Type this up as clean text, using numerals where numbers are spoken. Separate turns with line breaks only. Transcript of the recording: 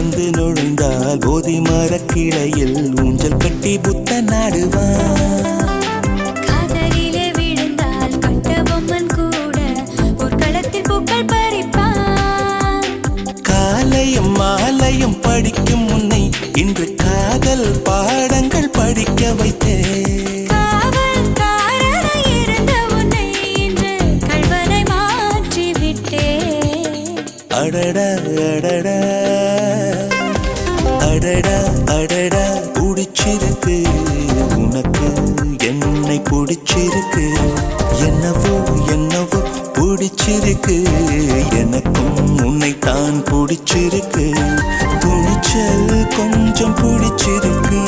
வந்து நுழைந்தால் போதி மரக்கிளையில் ஊஞ்சல் கட்டி புத்த நாடுவான்.
காதலிலே விழுந்தால் கட்டபொம்மன் கூட ஒரு களத்தில் பூக்கள் பறிப்பான்.
காலையும் மாலையும் படிக்கும் முன்னை இன்று காதல் பாடங்கள் படிக்க வைத்தேன். அடடா அடடா அடடா அடடா பிடிச்சிருக்கு உனக்கு என்னை பிடிச்சிருக்கு என்னவோ என்னவோ பிடிச்சிருக்கு எனக்கும் உன்னைத்தான் பிடிச்சிருக்கு துணிச்சல் கொஞ்சம் பிடிச்சிருக்கு